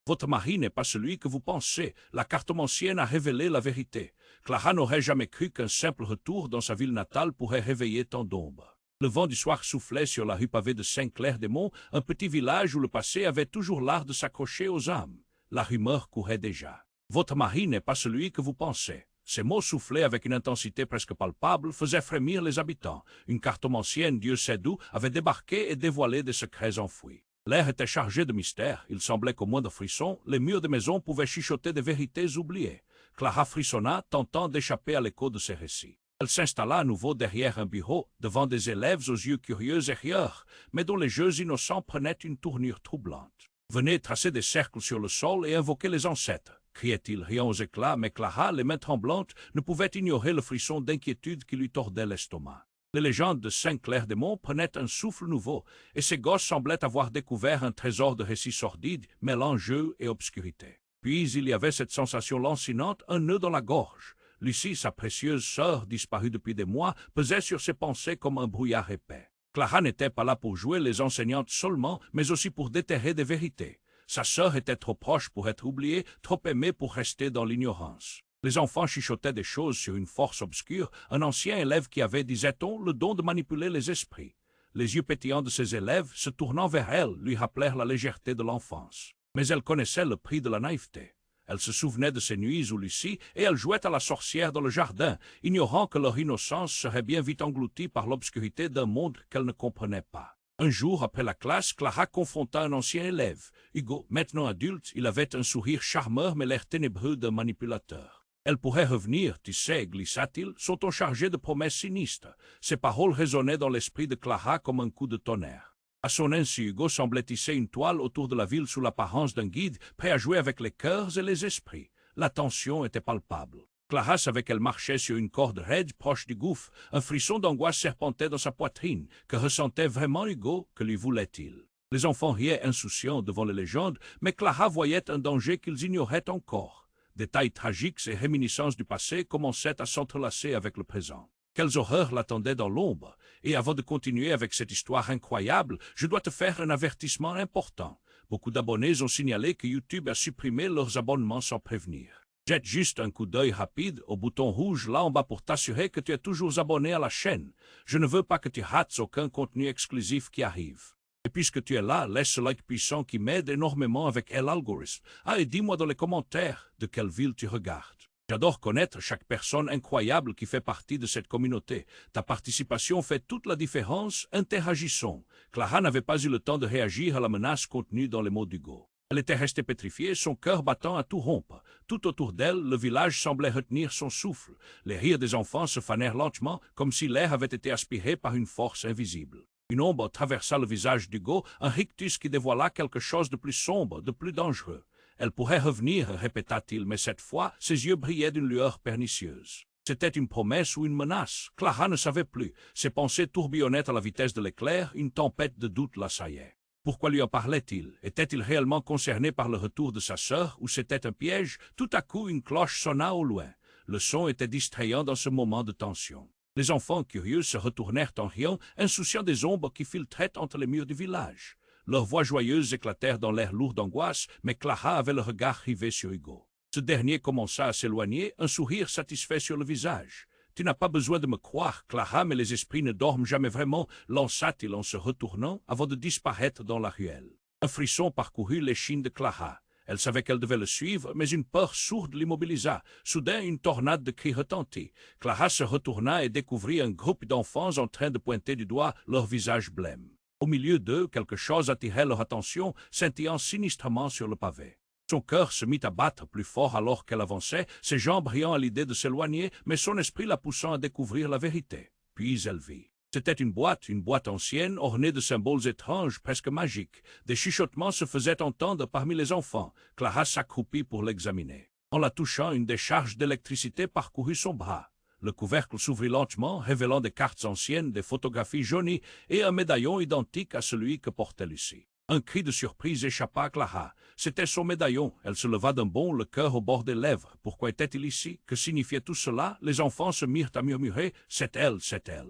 Votre mari n'est pas celui que vous pensez. La cartomancienne a révélé la vérité. Clara n'aurait jamais cru qu'un simple retour dans sa ville natale pourrait réveiller tant d'ombres. Le vent du soir soufflait sur la rue pavée de Saint-Clair-des-Monts, un petit village où le passé avait toujours l'art de s'accrocher aux âmes. La rumeur courait déjà. Votre mari n'est pas celui que vous pensez. Ces mots soufflés avec une intensité presque palpable faisaient frémir les habitants. Une cartomancienne, Dieu sait d'où, avait débarqué et dévoilé des secrets enfouis. L'air était chargé de mystère. Il semblait qu'au moindre frisson, les murs des maisons pouvaient chuchoter des vérités oubliées. Clara frissonna, tentant d'échapper à l'écho de ces récits. Elle s'installa à nouveau derrière un bureau, devant des élèves aux yeux curieux et rieurs, mais dont les jeux innocents prenaient une tournure troublante. « Venez tracer des cercles sur le sol et invoquer les ancêtres », criait-il, riant aux éclats, mais Clara, les mains tremblantes, ne pouvait ignorer le frisson d'inquiétude qui lui tordait l'estomac. Les légendes de Saint-Clair-des-Monts prenaient un souffle nouveau, et ces gosses semblaient avoir découvert un trésor de récits sordides, mêlant jeu et obscurité. Puis il y avait cette sensation lancinante, un nœud dans la gorge. Lucie, sa précieuse sœur, disparue depuis des mois, pesait sur ses pensées comme un brouillard épais. Clara n'était pas là pour jouer les enseignantes seulement, mais aussi pour déterrer des vérités. Sa sœur était trop proche pour être oubliée, trop aimée pour rester dans l'ignorance. Les enfants chuchotaient des choses sur une force obscure, un ancien élève qui avait, disait-on, le don de manipuler les esprits. Les yeux pétillants de ses élèves, se tournant vers elle, lui rappelèrent la légèreté de l'enfance. Mais elle connaissait le prix de la naïveté. Elle se souvenait de ces nuits où Lucie et elle jouaient à la sorcière dans le jardin, ignorant que leur innocence serait bien vite engloutie par l'obscurité d'un monde qu'elle ne comprenait pas. Un jour, après la classe, Clara confronta un ancien élève. Hugo, maintenant adulte, il avait un sourire charmeur mais l'air ténébreux d'un manipulateur. Elle pourrait revenir, tu sais, glissa-t-il, sont-on chargés de promesses sinistres. Ces paroles résonnaient dans l'esprit de Clara comme un coup de tonnerre. À son insu, Hugo semblait tisser une toile autour de la ville sous l'apparence d'un guide, prêt à jouer avec les cœurs et les esprits. La tension était palpable. Clara savait qu'elle marchait sur une corde raide proche du gouffre. Un frisson d'angoisse serpentait dans sa poitrine. Que ressentait vraiment Hugo? Que lui voulait-il? Les enfants riaient insouciants devant les légendes, mais Clara voyait un danger qu'ils ignoraient encore. Détails tragiques et réminiscences du passé commençaient à s'entrelacer avec le présent. Quelles horreurs l'attendaient dans l'ombre? Et avant de continuer avec cette histoire incroyable, je dois te faire un avertissement important. Beaucoup d'abonnés ont signalé que YouTube a supprimé leurs abonnements sans prévenir. Jette juste un coup d'œil rapide au bouton rouge là en bas pour t'assurer que tu es toujours abonné à la chaîne. Je ne veux pas que tu rates aucun contenu exclusif qui arrive. Et puisque tu es là, laisse ce like puissant qui m'aide énormément avec l'algorithme. Ah, et dis-moi dans les commentaires de quelle ville tu regardes. J'adore connaître chaque personne incroyable qui fait partie de cette communauté. Ta participation fait toute la différence. Interagissons. Clara n'avait pas eu le temps de réagir à la menace contenue dans les mots d'Hugo. Elle était restée pétrifiée, son cœur battant à tout rompre. Tout autour d'elle, le village semblait retenir son souffle. Les rires des enfants se fanèrent lentement, comme si l'air avait été aspiré par une force invisible. Une ombre traversa le visage d'Hugo, un rictus qui dévoila quelque chose de plus sombre, de plus dangereux. Elle pourrait revenir, répéta-t-il, mais cette fois, ses yeux brillaient d'une lueur pernicieuse. C'était une promesse ou une menace? Clara ne savait plus. Ses pensées tourbillonnaient à la vitesse de l'éclair, une tempête de doute l'assaillait. Pourquoi lui en parlait-il? Était-il réellement concerné par le retour de sa sœur, ou c'était un piège? Tout à coup, une cloche sonna au loin. Le son était distrayant dans ce moment de tension. Les enfants curieux se retournèrent en riant, insouciants des ombres qui filtraient entre les murs du village. Leurs voix joyeuses éclatèrent dans l'air lourd d'angoisse, mais Clara avait le regard rivé sur Hugo. Ce dernier commença à s'éloigner, un sourire satisfait sur le visage. « Tu n'as pas besoin de me croire, Clara, mais les esprits ne dorment jamais vraiment, lança-t-il en se retournant avant de disparaître dans la ruelle. Un frisson parcourut l'échine de Clara. Elle savait qu'elle devait le suivre, mais une peur sourde l'immobilisa. Soudain, une tornade de cris retentit. Clara se retourna et découvrit un groupe d'enfants en train de pointer du doigt leur visage blême. Au milieu d'eux, quelque chose attirait leur attention, scintillant sinistrement sur le pavé. Son cœur se mit à battre plus fort alors qu'elle avançait, ses jambes riant à l'idée de s'éloigner, mais son esprit la poussant à découvrir la vérité. Puis elle vit. C'était une boîte ancienne, ornée de symboles étranges, presque magiques. Des chuchotements se faisaient entendre parmi les enfants. Clara s'accroupit pour l'examiner. En la touchant, une décharge d'électricité parcourut son bras. Le couvercle s'ouvrit lentement, révélant des cartes anciennes, des photographies jaunies et un médaillon identique à celui que portait Lucie. Un cri de surprise échappa à Clara. C'était son médaillon. Elle se leva d'un bond, le cœur au bord des lèvres. Pourquoi était-il ici? Que signifiait tout cela? Les enfants se mirent à murmurer « C'est elle, c'est elle ».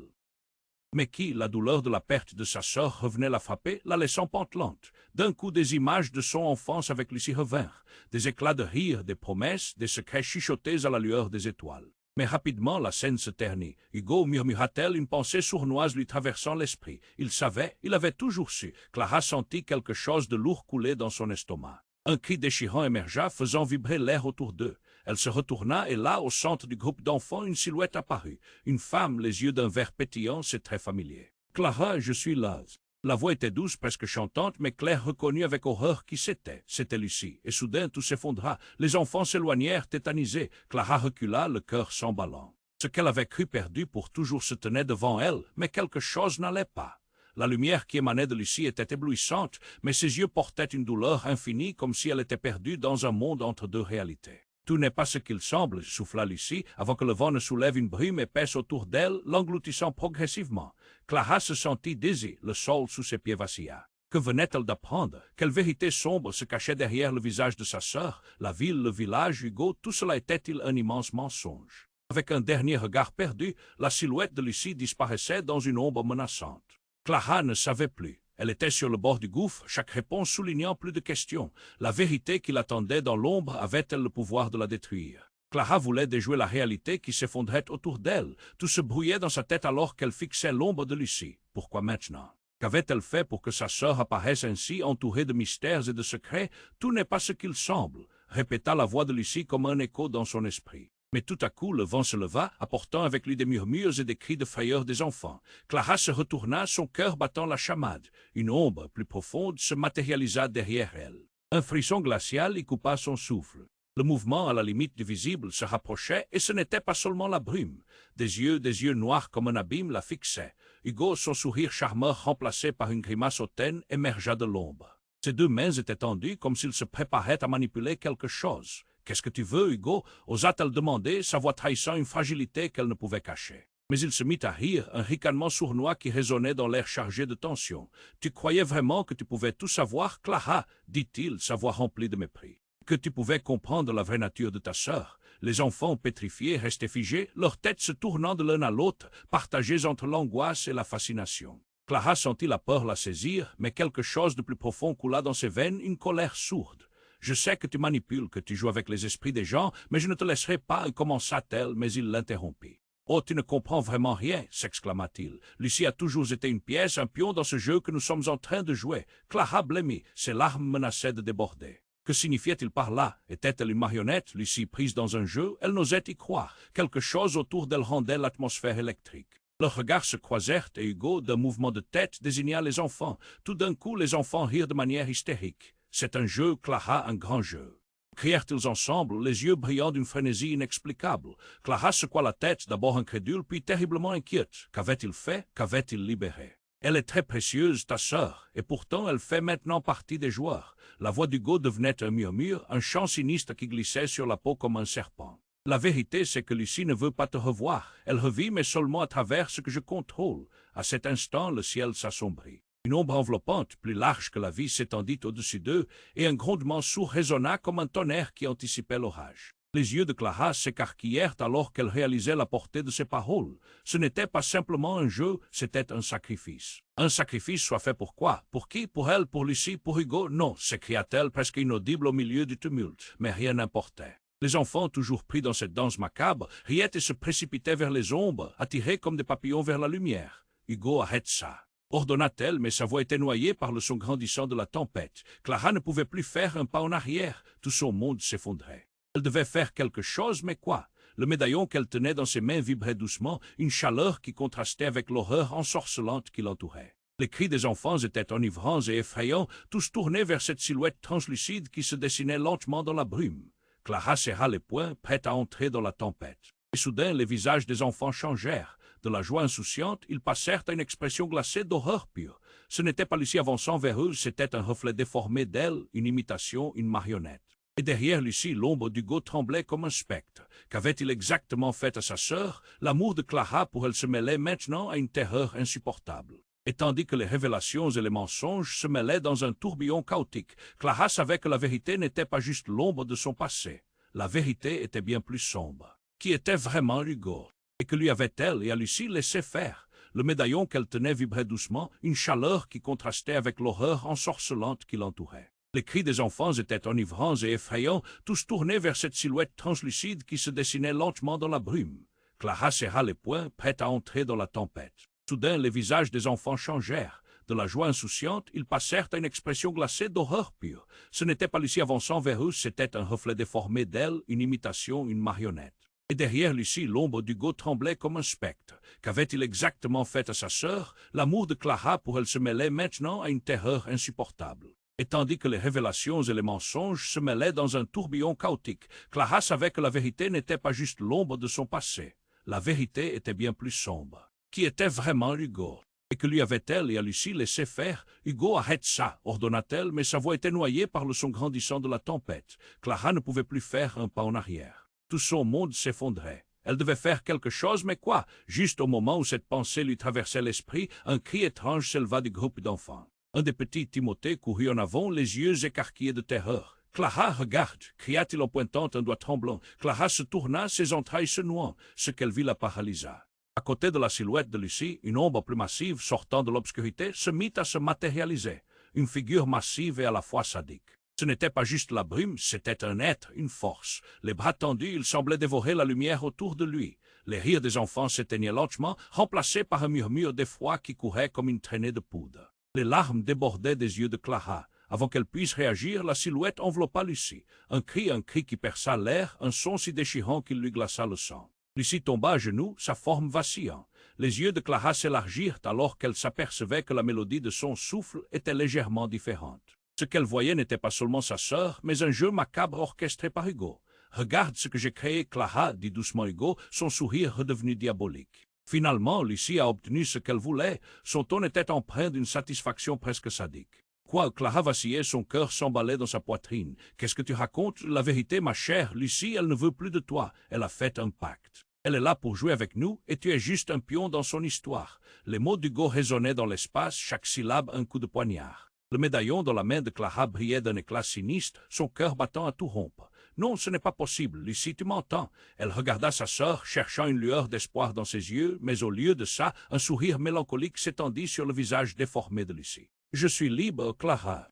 mais qui, la douleur de la perte de sa sœur revenait la frapper, la laissant pantelante. D'un coup, des images de son enfance avec Lucie revinrent, des éclats de rire, des promesses, des secrets chuchotés à la lueur des étoiles. Mais rapidement, la scène se ternit. Hugo, murmura-t-elle, une pensée sournoise lui traversant l'esprit. Il savait, il avait toujours su. Clara sentit quelque chose de lourd couler dans son estomac. Un cri déchirant émergea, faisant vibrer l'air autour d'eux. Elle se retourna et là, au centre du groupe d'enfants, une silhouette apparut. Une femme, les yeux d'un vert pétillant, c'est très familier. « Clara, je suis là. » La voix était douce, presque chantante, mais Claire reconnut avec horreur qui c'était. C'était Lucie. Et soudain, tout s'effondra. Les enfants s'éloignèrent, tétanisés. Clara recula, le cœur s'emballant. Ce qu'elle avait cru perdu pour toujours se tenait devant elle, mais quelque chose n'allait pas. La lumière qui émanait de Lucie était éblouissante, mais ses yeux portaient une douleur infinie, comme si elle était perdue dans un monde entre deux réalités. Tout n'est pas ce qu'il semble, souffla Lucie, avant que le vent ne soulève une brume épaisse autour d'elle, l'engloutissant progressivement. Clara se sentit désir, le sol sous ses pieds vacilla. Que venait-elle d'apprendre? Quelle vérité sombre se cachait derrière le visage de sa sœur? La ville, le village, Hugo, tout cela était-il un immense mensonge? Avec un dernier regard perdu, la silhouette de Lucie disparaissait dans une ombre menaçante. Clara ne savait plus. Elle était sur le bord du gouffre, chaque réponse soulignant plus de questions. La vérité qui l'attendait dans l'ombre avait-elle le pouvoir de la détruire? Clara voulait déjouer la réalité qui s'effondrait autour d'elle. Tout se brouillait dans sa tête alors qu'elle fixait l'ombre de Lucie. Pourquoi maintenant? Qu'avait-elle fait pour que sa sœur apparaisse ainsi, entourée de mystères et de secrets? Tout n'est pas ce qu'il semble, répéta la voix de Lucie comme un écho dans son esprit. Mais tout à coup, le vent se leva, apportant avec lui des murmures et des cris de frayeur des enfants. Clara se retourna, son cœur battant la chamade. Une ombre plus profonde se matérialisa derrière elle. Un frisson glacial y coupa son souffle. Le mouvement, à la limite du visible, se rapprochait, et ce n'était pas seulement la brume. Des yeux noirs comme un abîme la fixaient. Hugo, son sourire charmeur remplacé par une grimace hautaine, émergea de l'ombre. Ses deux mains étaient tendues comme s'il se préparait à manipuler quelque chose. « Qu'est-ce que tu veux, Hugo » osa-t-elle demander, sa voix trahissant une fragilité qu'elle ne pouvait cacher. Mais il se mit à rire, un ricanement sournois qui résonnait dans l'air chargé de tension. « Tu croyais vraiment que tu pouvais tout savoir, Clara » dit-il, sa voix remplie de mépris. « Que tu pouvais comprendre la vraie nature de ta sœur ?» Les enfants pétrifiés restaient figés, leurs têtes se tournant de l'un à l'autre, partagées entre l'angoisse et la fascination. Clara sentit la peur la saisir, mais quelque chose de plus profond coula dans ses veines, une colère sourde. « Je sais que tu manipules, que tu joues avec les esprits des gens, mais je ne te laisserai pas, commença-t-elle, mais il l'interrompit. « Oh, tu ne comprends vraiment rien, s'exclama-t-il. Lucie a toujours été une pièce, un pion dans ce jeu que nous sommes en train de jouer. » Clara blêmit, ses larmes menaçaient de déborder. Que signifiait-il par là? Était-elle une marionnette, Lucie prise dans un jeu? Elle n'osait y croire. Quelque chose autour d'elle rendait l'atmosphère électrique. Leurs regards se croisèrent et Hugo, d'un mouvement de tête, désigna les enfants. Tout d'un coup, les enfants rirent de manière hystérique. « C'est un jeu, Clara, un grand jeu. » crièrent-ils ensemble, les yeux brillants d'une frénésie inexplicable. Clara secoua la tête, d'abord incrédule, puis terriblement inquiète. Qu'avait-il fait? Qu'avait-il libéré? Elle est très précieuse, ta sœur, et pourtant elle fait maintenant partie des joueurs. La voix d'Hugo devenait un murmure, un chant sinistre qui glissait sur la peau comme un serpent. La vérité, c'est que Lucie ne veut pas te revoir. Elle revit, mais seulement à travers ce que je contrôle. À cet instant, le ciel s'assombrit. Une ombre enveloppante, plus large que la vie, s'étendit au-dessus d'eux, et un grondement sourd résonna comme un tonnerre qui anticipait l'orage. Les yeux de Clara s'écarquillèrent alors qu'elle réalisait la portée de ses paroles. Ce n'était pas simplement un jeu, c'était un sacrifice. Un sacrifice soit fait pour quoi? Pour qui? Pour elle? Pour Lucie? Pour Hugo? Non, s'écria-t-elle presque inaudible au milieu du tumulte. Mais rien n'importait. Les enfants, toujours pris dans cette danse macabre, riaient et se précipitaient vers les ombres, attirés comme des papillons vers la lumière. Hugo, arrête ça, ordonna-t-elle, mais sa voix était noyée par le son grandissant de la tempête. Clara ne pouvait plus faire un pas en arrière, tout son monde s'effondrait. Elle devait faire quelque chose, mais quoi? Le médaillon qu'elle tenait dans ses mains vibrait doucement, une chaleur qui contrastait avec l'horreur ensorcelante qui l'entourait. Les cris des enfants étaient enivrants et effrayants, tous tournés vers cette silhouette translucide qui se dessinait lentement dans la brume. Clara serra les poings, prête à entrer dans la tempête. Et soudain, les visages des enfants changèrent. De la joie insouciante, ils passèrent à une expression glacée d'horreur pure. Ce n'était pas Lucie avançant vers eux, c'était un reflet déformé d'elle, une imitation, une marionnette. Et derrière Lucie, l'ombre d'Hugo tremblait comme un spectre. Qu'avait-il exactement fait à sa sœur? L'amour de Clara pour elle se mêlait maintenant à une terreur insupportable. Et tandis que les révélations et les mensonges se mêlaient dans un tourbillon chaotique, Clara savait que la vérité n'était pas juste l'ombre de son passé. La vérité était bien plus sombre. Qui était vraiment Hugo? Et que lui avait-elle et à Lucie laissé faire? Le médaillon qu'elle tenait vibrait doucement, une chaleur qui contrastait avec l'horreur ensorcelante qui l'entourait. Les cris des enfants étaient enivrants et effrayants, tous tournés vers cette silhouette translucide qui se dessinait lentement dans la brume. Clara serra les poings, prête à entrer dans la tempête. Soudain, les visages des enfants changèrent. De la joie insouciante, ils passèrent à une expression glacée d'horreur pure. Ce n'était pas Lucie avançant vers eux, c'était un reflet déformé d'elle, une imitation, une marionnette. Et derrière Lucie, l'ombre d'Hugo tremblait comme un spectre. Qu'avait-il exactement fait à sa sœur? L'amour de Clara pour elle se mêlait maintenant à une terreur insupportable. Et tandis que les révélations et les mensonges se mêlaient dans un tourbillon chaotique, Clara savait que la vérité n'était pas juste l'ombre de son passé. La vérité était bien plus sombre. Qui était vraiment Hugo? Et que lui avait-elle et à Lucie laissé faire? Hugo, arrête ça, ordonna-t-elle, mais sa voix était noyée par le son grandissant de la tempête. Clara ne pouvait plus faire un pas en arrière. Tout son monde s'effondrait. Elle devait faire quelque chose, mais quoi? Juste au moment où cette pensée lui traversait l'esprit, un cri étrange s'éleva du groupe d'enfants. Un des petits Timothée courut en avant, les yeux écarquillés de terreur. « Clara, regarde !» cria-t-il en pointant un doigt tremblant. Clara se tourna, ses entrailles se nouant. Ce qu'elle vit la paralysa. À côté de la silhouette de Lucie, une ombre plus massive sortant de l'obscurité se mit à se matérialiser. Une figure massive et à la fois sadique. Ce n'était pas juste la brume, c'était un être, une force. Les bras tendus, il semblait dévorer la lumière autour de lui. Les rires des enfants s'éteignaient lentement, remplacés par un murmure d'effroi qui courait comme une traînée de poudre. Les larmes débordaient des yeux de Clara. Avant qu'elle puisse réagir, la silhouette enveloppa Lucie. Un cri qui perça l'air, un son si déchirant qu'il lui glaça le sang. Lucie tomba à genoux, sa forme vacillant. Les yeux de Clara s'élargirent alors qu'elle s'apercevait que la mélodie de son souffle était légèrement différente. Ce qu'elle voyait n'était pas seulement sa sœur, mais un jeu macabre orchestré par Hugo. « Regarde ce que j'ai créé, Clara, » dit doucement Hugo, son sourire redevenu diabolique. Finalement, Lucie a obtenu ce qu'elle voulait. Son ton était empreint d'une satisfaction presque sadique. Quoi, Clara vacillait, son cœur s'emballait dans sa poitrine. « Qu'est-ce que tu racontes? La vérité, ma chère, Lucie, elle ne veut plus de toi. Elle a fait un pacte. Elle est là pour jouer avec nous, et tu es juste un pion dans son histoire. » Les mots d'Hugo résonnaient dans l'espace, chaque syllabe un coup de poignard. Le médaillon dans la main de Clara brillait d'un éclat sinistre, son cœur battant à tout rompre. « Non, ce n'est pas possible, Lucie, tu m'entends. » Elle regarda sa sœur, cherchant une lueur d'espoir dans ses yeux, mais au lieu de ça, un sourire mélancolique s'étendit sur le visage déformé de Lucie. « Je suis libre, Clara. »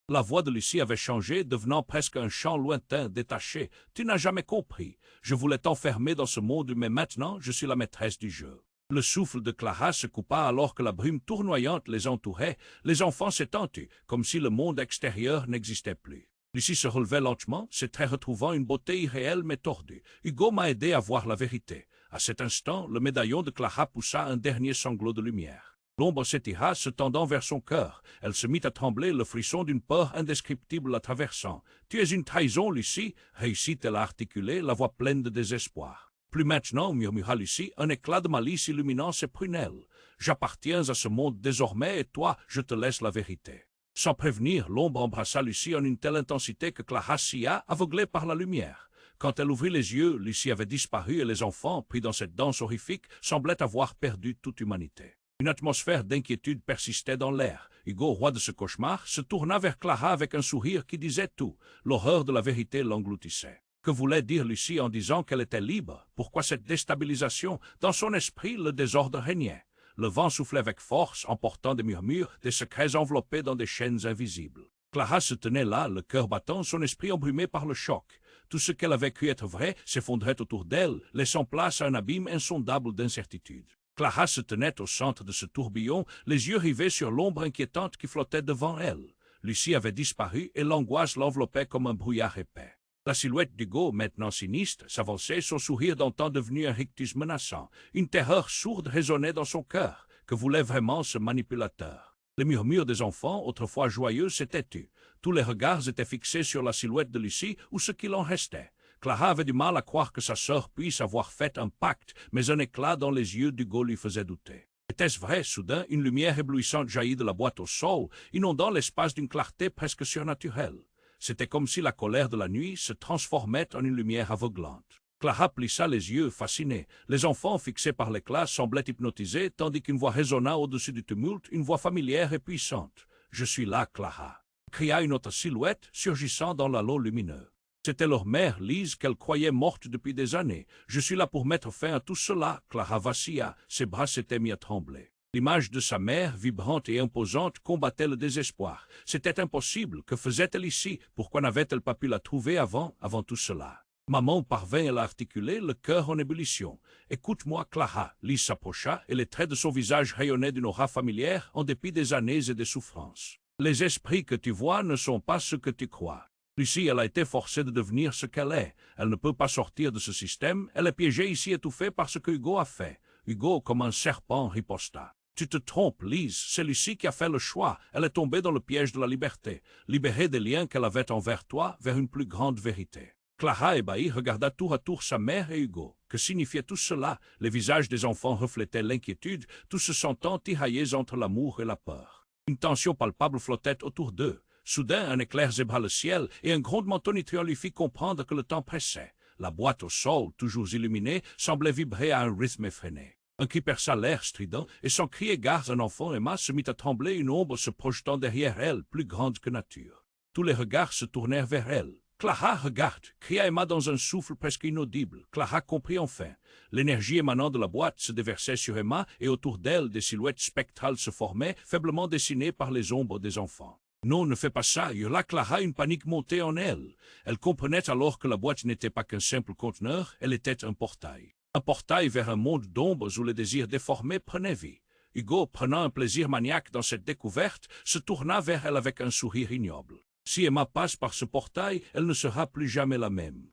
La voix de Lucie avait changé, devenant presque un chant lointain, détaché. « Tu n'as jamais compris. Je voulais t'enfermer dans ce monde, mais maintenant, je suis la maîtresse du jeu. » Le souffle de Clara se coupa alors que la brume tournoyante les entourait. Les enfants s'étaient tus, comme si le monde extérieur n'existait plus. Lucie se relevait lentement, ses traits retrouvant une beauté irréelle mais tordue. « Hugo m'a aidé à voir la vérité. » À cet instant, le médaillon de Clara poussa un dernier sanglot de lumière. L'ombre s'étira, se tendant vers son cœur. Elle se mit à trembler, le frisson d'une peur indescriptible la traversant. « Tu es une trahison, Lucie » réussit-elle à articuler, la voix pleine de désespoir. « Plus maintenant, » murmura Lucie, un éclat de malice illuminant ses prunelles. « J'appartiens à ce monde désormais, et toi, je te laisse la vérité. » Sans prévenir, l'ombre embrassa Lucie en une telle intensité que Clara sia, aveuglée par la lumière. Quand elle ouvrit les yeux, Lucie avait disparu et les enfants, pris dans cette danse horrifique, semblaient avoir perdu toute humanité. Une atmosphère d'inquiétude persistait dans l'air. Hugo, roi de ce cauchemar, se tourna vers Clara avec un sourire qui disait tout. L'horreur de la vérité l'engloutissait. Que voulait dire Lucie en disant qu'elle était libre? Pourquoi cette déstabilisation? Dans son esprit, le désordre régnait. Le vent soufflait avec force, emportant des murmures, des secrets enveloppés dans des chaînes invisibles. Clara se tenait là, le cœur battant, son esprit embrumé par le choc. Tout ce qu'elle avait cru être vrai s'effondrait autour d'elle, laissant place à un abîme insondable d'incertitude. Clara se tenait au centre de ce tourbillon, les yeux rivés sur l'ombre inquiétante qui flottait devant elle. Lucie avait disparu et l'angoisse l'enveloppait comme un brouillard épais. La silhouette d'Hugo, maintenant sinistre, s'avançait, son sourire d'antan devenu un rictus menaçant. Une terreur sourde résonnait dans son cœur. Que voulait vraiment ce manipulateur? Les murmures des enfants, autrefois joyeux, s'étaient tus. Tous les regards étaient fixés sur la silhouette de Lucie ou ce qu'il en restait. Clara avait du mal à croire que sa sœur puisse avoir fait un pacte, mais un éclat dans les yeux d'Hugo lui faisait douter. Était-ce vrai? Soudain, une lumière éblouissante jaillit de la boîte au sol, inondant l'espace d'une clarté presque surnaturelle. C'était comme si la colère de la nuit se transformait en une lumière aveuglante. Clara plissa les yeux, fascinée. Les enfants, fixés par l'éclat, semblaient hypnotisés, tandis qu'une voix résonna au-dessus du tumulte, une voix familière et puissante. « Je suis là, Clara » cria une autre silhouette, surgissant dans l'halo lumineux. C'était leur mère, Lise, qu'elle croyait morte depuis des années. Je suis là pour mettre fin à tout cela. Clara vacilla, ses bras s'étaient mis à trembler. L'image de sa mère, vibrante et imposante, combattait le désespoir. C'était impossible. Que faisait-elle ici? Pourquoi n'avait-elle pas pu la trouver avant tout cela? Maman parvint à l'articuler, le cœur en ébullition. « Écoute-moi, Clara. » Lise s'approcha, et les traits de son visage rayonnaient d'une aura familière, en dépit des années et des souffrances. « Les esprits que tu vois ne sont pas ce que tu crois. Lucie, elle a été forcée de devenir ce qu'elle est. Elle ne peut pas sortir de ce système. Elle est piégée ici, étouffée par ce que Hugo a fait. » Hugo, comme un serpent, riposta. « Tu te trompes, Lise. C'est Lucie qui a fait le choix. Elle est tombée dans le piège de la liberté, libérée des liens qu'elle avait envers toi, vers une plus grande vérité. » Clara, ébahie, regarda tour à tour sa mère et Hugo. Que signifiait tout cela? Les visages des enfants reflétaient l'inquiétude, tous se sentant tiraillés entre l'amour et la peur. Une tension palpable flottait autour d'eux. Soudain, un éclair zébra le ciel et un grondement tonitruant lui fit comprendre que le temps pressait. La boîte au sol, toujours illuminée, semblait vibrer à un rythme effréné. Un cri perça l'air strident, et sans cri égard, un enfant Emma se mit à trembler, une ombre se projetant derrière elle, plus grande que nature. Tous les regards se tournèrent vers elle. « Clara, regarde !» cria Emma dans un souffle presque inaudible. Clara comprit enfin. L'énergie émanant de la boîte se déversait sur Emma, et autour d'elle, des silhouettes spectrales se formaient, faiblement dessinées par les ombres des enfants. « Non, ne fais pas ça !» hurla Clara, une panique montait en elle. Elle comprenait alors que la boîte n'était pas qu'un simple conteneur, elle était un portail. Un portail vers un monde d'ombres où les désirs déformés prenaient vie. Hugo, prenant un plaisir maniaque dans cette découverte, se tourna vers elle avec un sourire ignoble. Si Emma passe par ce portail, elle ne sera plus jamais la même.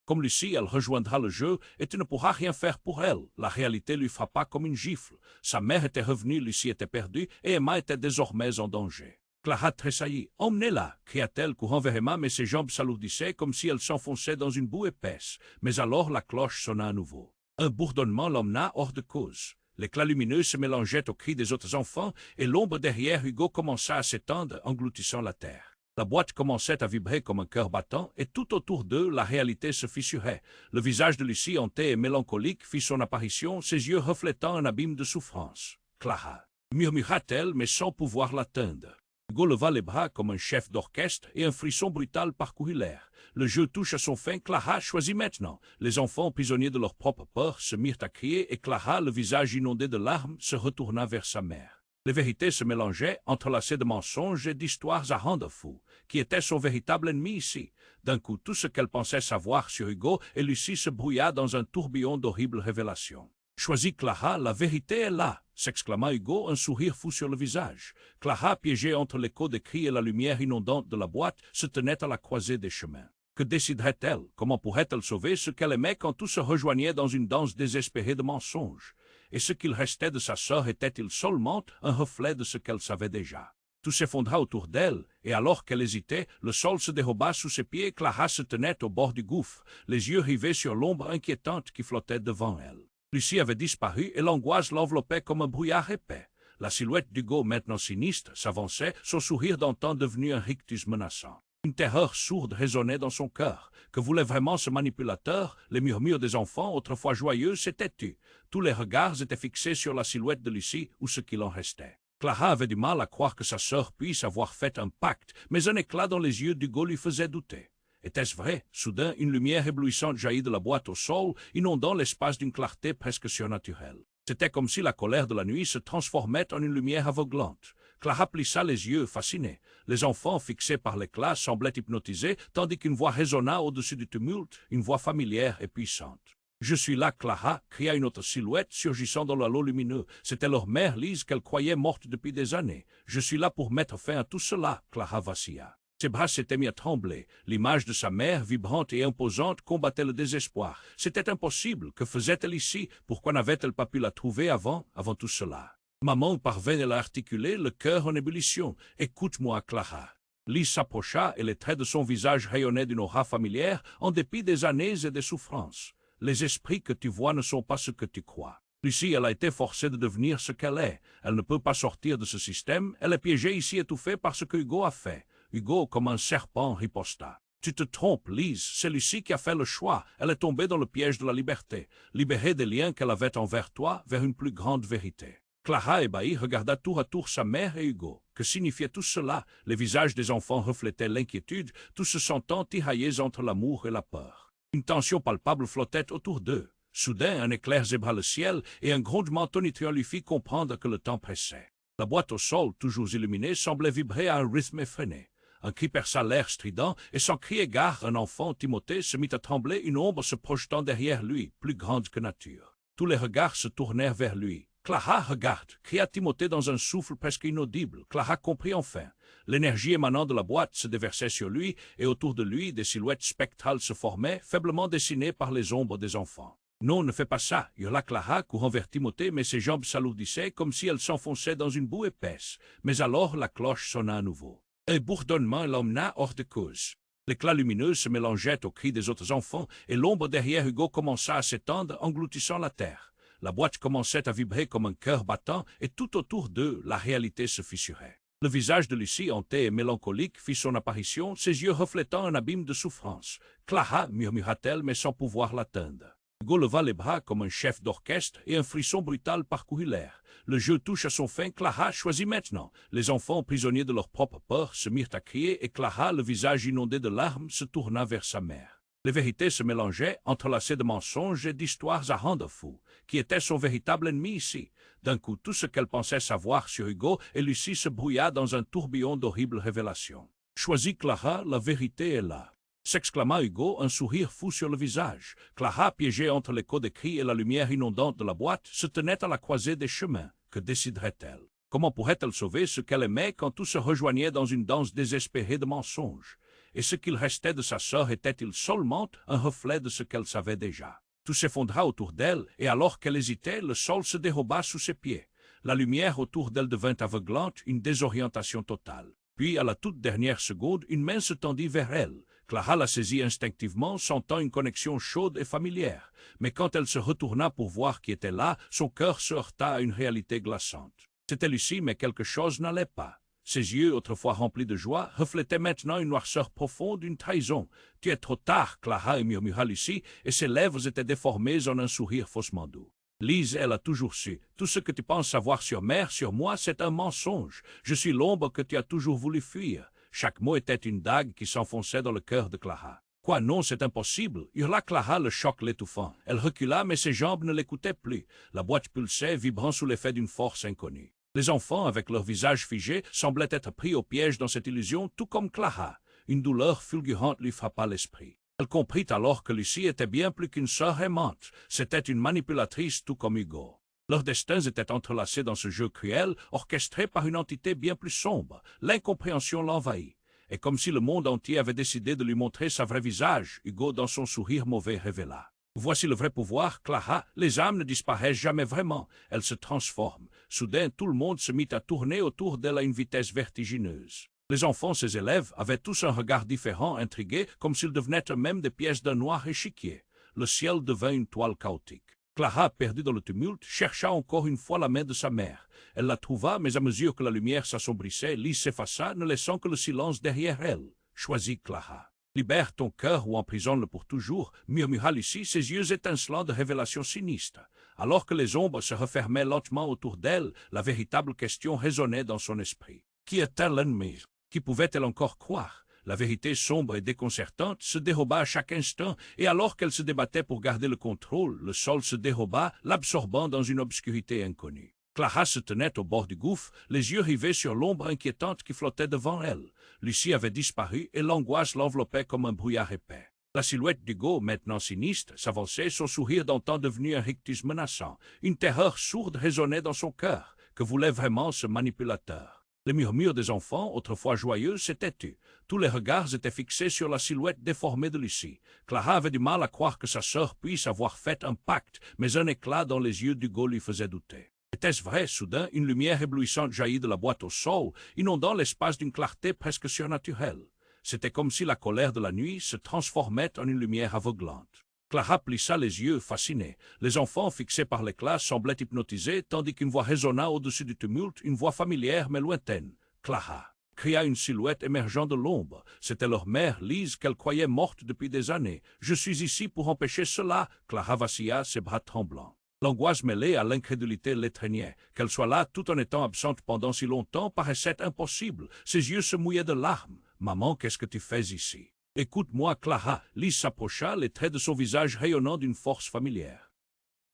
Comme Lucie, elle rejoindra le jeu et tu ne pourras rien faire pour elle. La réalité lui frappa comme une gifle. Sa mère était revenue, Lucie était perdue et Emma était désormais en danger. Clara tressaillit. « Emmenez-la » cria-t-elle, courant vers Emma, mais ses jambes s'alourdissaient comme si elle s'enfonçait dans une boue épaisse. Mais alors la cloche sonna à nouveau. Un bourdonnement l'emmena hors de cause. L'éclat lumineux se mélangeait aux cris des autres enfants et l'ombre derrière Hugo commença à s'étendre, engloutissant la terre. La boîte commençait à vibrer comme un cœur battant, et tout autour d'eux, la réalité se fissurait. Le visage de Lucie, hanté et mélancolique, fit son apparition, ses yeux reflétant un abîme de souffrance. « Clara » murmura-t-elle, mais sans pouvoir l'atteindre. Hugo leva les bras comme un chef d'orchestre, et un frisson brutal parcourut l'air. Le jeu touche à son fin, Clara choisit maintenant. Les enfants, prisonniers de leur propre peur, se mirent à crier, et Clara, le visage inondé de larmes, se retourna vers sa mère. Les vérités se mélangeaient, entrelacées de mensonges et d'histoires à rendre fou. Qui était son véritable ennemi ici? D'un coup, tout ce qu'elle pensait savoir sur Hugo et Lucie se brouilla dans un tourbillon d'horribles révélations. « Choisis, Clara, la vérité est là !» s'exclama Hugo, un sourire fou sur le visage. Clara, piégée entre l'écho des cris et la lumière inondante de la boîte, se tenait à la croisée des chemins. Que déciderait-elle? Comment pourrait-elle sauver ce qu'elle aimait quand tout se rejoignait dans une danse désespérée de mensonges? Et ce qu'il restait de sa sœur était-il seulement un reflet de ce qu'elle savait déjà? Tout s'effondra autour d'elle, et alors qu'elle hésitait, le sol se déroba sous ses pieds et Clara se tenait au bord du gouffre, les yeux rivés sur l'ombre inquiétante qui flottait devant elle. Lucie avait disparu et l'angoisse l'enveloppait comme un brouillard épais. La silhouette d'Hugo, maintenant sinistre, s'avançait, son sourire d'antan devenu un rictus menaçant. Une terreur sourde résonnait dans son cœur. Que voulait vraiment ce manipulateur? Les murmures des enfants, autrefois joyeux, s'étaient tus. Tous les regards étaient fixés sur la silhouette de Lucie ou ce qu'il en restait. Clara avait du mal à croire que sa sœur puisse avoir fait un pacte, mais un éclat dans les yeux d'Hugo lui faisait douter. Était-ce vrai? Soudain, une lumière éblouissante jaillit de la boîte au sol, inondant l'espace d'une clarté presque surnaturelle. C'était comme si la colère de la nuit se transformait en une lumière aveuglante. Clara plissa les yeux, fascinée. Les enfants, fixés par l'éclat, semblaient hypnotisés, tandis qu'une voix résonna au-dessus du tumulte, une voix familière et puissante. « Je suis là, Clara !» cria une autre silhouette, surgissant dans l'halo lumineux. C'était leur mère, Lise, qu'elle croyait morte depuis des années. « Je suis là pour mettre fin à tout cela !» Clara vacilla. Ses bras s'étaient mis à trembler. L'image de sa mère, vibrante et imposante, combattait le désespoir. C'était impossible. Que faisait-elle ici? Pourquoi n'avait-elle pas pu la trouver avant tout cela? Maman parvenait à l'articuler, le cœur en ébullition. « Écoute-moi, Clara !» Lise s'approcha et les traits de son visage rayonnaient d'une aura familière, en dépit des années et des souffrances. « Les esprits que tu vois ne sont pas ce que tu crois. Lucie, elle a été forcée de devenir ce qu'elle est. Elle ne peut pas sortir de ce système. Elle est piégée ici, étouffée par ce que Hugo a fait. » Hugo, comme un serpent, riposta. « Tu te trompes, Lise, c'est Lucie qui a fait le choix. Elle est tombée dans le piège de la liberté, libérée des liens qu'elle avait envers toi vers une plus grande vérité. » Clara, ébahie, regarda tour à tour sa mère et Hugo. Que signifiait tout cela? Les visages des enfants reflétaient l'inquiétude, tous se sentant tiraillés entre l'amour et la peur. Une tension palpable flottait autour d'eux. Soudain, un éclair zébra le ciel et un grondement tonitruant lui fit comprendre que le temps pressait. La boîte au sol, toujours illuminée, semblait vibrer à un rythme effréné. Un cri perça l'air strident, et sans crier gare, un enfant, Timothée, se mit à trembler, une ombre se projetant derrière lui, plus grande que nature. Tous les regards se tournèrent vers lui. « Clara, regarde !» cria Timothée dans un souffle presque inaudible. Clara comprit enfin. L'énergie émanant de la boîte se déversait sur lui, et autour de lui, des silhouettes spectrales se formaient, faiblement dessinées par les ombres des enfants. « Non, ne fais pas ça !» hurla Clara, courant vers Timothée, mais ses jambes s'alourdissaient comme si elles s'enfonçaient dans une boue épaisse. Mais alors la cloche sonna à nouveau. Un bourdonnement l'emmena hors de cause. L'éclat lumineux se mélangeait aux cris des autres enfants, et l'ombre derrière Hugo commença à s'étendre, engloutissant la terre. La boîte commençait à vibrer comme un cœur battant, et tout autour d'eux, la réalité se fissurait. Le visage de Lucie, hanté et mélancolique, fit son apparition, ses yeux reflétant un abîme de souffrance. « Clara » murmura-t-elle, mais sans pouvoir l'atteindre. Hugo leva les bras comme un chef d'orchestre et un frisson brutal parcourut l'air. Le jeu touche à son fin, Clara choisit maintenant. Les enfants, prisonniers de leur propre peur, se mirent à crier et Clara, le visage inondé de larmes, se tourna vers sa mère. Les vérités se mélangeaient, entrelacées de mensonges et d'histoires à rendre fou. Qui était son véritable ennemi ici? D'un coup, tout ce qu'elle pensait savoir sur Hugo et Lucie se brouilla dans un tourbillon d'horribles révélations. « Choisis, Clara, la vérité est là !» s'exclama Hugo, un sourire fou sur le visage. Clara, piégée entre l'écho des cris et la lumière inondante de la boîte, se tenait à la croisée des chemins. Que déciderait-elle? Comment pourrait-elle sauver ce qu'elle aimait quand tout se rejoignait dans une danse désespérée de mensonges? Et ce qu'il restait de sa sœur était-il seulement un reflet de ce qu'elle savait déjà? Tout s'effondra autour d'elle, et alors qu'elle hésitait, le sol se déroba sous ses pieds. La lumière autour d'elle devint aveuglante, une désorientation totale. Puis, à la toute dernière seconde, une main se tendit vers elle. Clara la saisit instinctivement, sentant une connexion chaude et familière. Mais quand elle se retourna pour voir qui était là, son cœur se heurta à une réalité glaçante. C'était Lucie, mais quelque chose n'allait pas. Ses yeux, autrefois remplis de joie, reflétaient maintenant une noirceur profonde, une trahison. « Tu es trop tard, Clara » murmura Lucie, et ses lèvres étaient déformées en un sourire faussement doux. Lise, elle a toujours su. Tout ce que tu penses savoir sur mère, sur moi, c'est un mensonge. Je suis l'ombre que tu as toujours voulu fuir. Chaque mot était une dague qui s'enfonçait dans le cœur de Clara. Quoi, non, c'est impossible, hurla Clara, le choc l'étouffant. Elle recula, mais ses jambes ne l'écoutaient plus. La boîte pulsait, vibrant sous l'effet d'une force inconnue. Les enfants, avec leur visage figé, semblaient être pris au piège dans cette illusion, tout comme Clara. Une douleur fulgurante lui frappa l'esprit. Elle comprit alors que Lucie était bien plus qu'une sœur aimante. C'était une manipulatrice tout comme Hugo. Leurs destins étaient entrelacés dans ce jeu cruel, orchestré par une entité bien plus sombre. L'incompréhension l'envahit. Et comme si le monde entier avait décidé de lui montrer sa vrai visage, Hugo, dans son sourire mauvais, révéla. Voici le vrai pouvoir, Clara. Les âmes ne disparaissent jamais vraiment. Elles se transforment. Soudain, tout le monde se mit à tourner autour d'elle à une vitesse vertigineuse. Les enfants, ses élèves, avaient tous un regard différent, intrigués, comme s'ils devenaient eux-mêmes des pièces d'un noir échiquier. Le ciel devint une toile chaotique. Clara, perdue dans le tumulte, chercha encore une fois la main de sa mère. Elle la trouva, mais à mesure que la lumière s'assombrissait, Lise s'effaça, ne laissant que le silence derrière elle. Choisis, Clara. Libère ton cœur ou emprisonne-le pour toujours, murmura Lucie, ses yeux étincelants de révélations sinistres. Alors que les ombres se refermaient lentement autour d'elle, la véritable question résonnait dans son esprit. Qui est-elle l'ennemi? Qui pouvait-elle encore croire? La vérité sombre et déconcertante se déroba à chaque instant, et alors qu'elle se débattait pour garder le contrôle, le sol se déroba, l'absorbant dans une obscurité inconnue. Clara se tenait au bord du gouffre, les yeux rivés sur l'ombre inquiétante qui flottait devant elle. Lucie avait disparu, et l'angoisse l'enveloppait comme un brouillard épais. La silhouette d'Hugo, maintenant sinistre, s'avançait, son sourire d'antan devenu un rictus menaçant. Une terreur sourde résonnait dans son cœur. Que voulait vraiment ce manipulateur? Les murmures des enfants, autrefois joyeux, s'étaient tus. Tous les regards étaient fixés sur la silhouette déformée de Lucie. Clara avait du mal à croire que sa sœur puisse avoir fait un pacte, mais un éclat dans les yeux d'Hugo lui faisait douter. Était-ce vrai? Soudain, une lumière éblouissante jaillit de la boîte au sol, inondant l'espace d'une clarté presque surnaturelle. C'était comme si la colère de la nuit se transformait en une lumière aveuglante. Clara plissa les yeux, fascinée. Les enfants, fixés par l'éclat, semblaient hypnotisés, tandis qu'une voix résonna au-dessus du tumulte, une voix familière mais lointaine. « Clara !» cria une silhouette émergeant de l'ombre. C'était leur mère, Lise, qu'elle croyait morte depuis des années. « Je suis ici pour empêcher cela !» Clara vacilla, ses bras tremblants. L'angoisse mêlée à l'incrédulité l'étreignait. Qu'elle soit là tout en étant absente pendant si longtemps paraissait impossible. Ses yeux se mouillaient de larmes. « Maman, qu'est-ce que tu fais ici ?»« Écoute-moi, Clara. » Lise s'approcha, les traits de son visage rayonnant d'une force familière.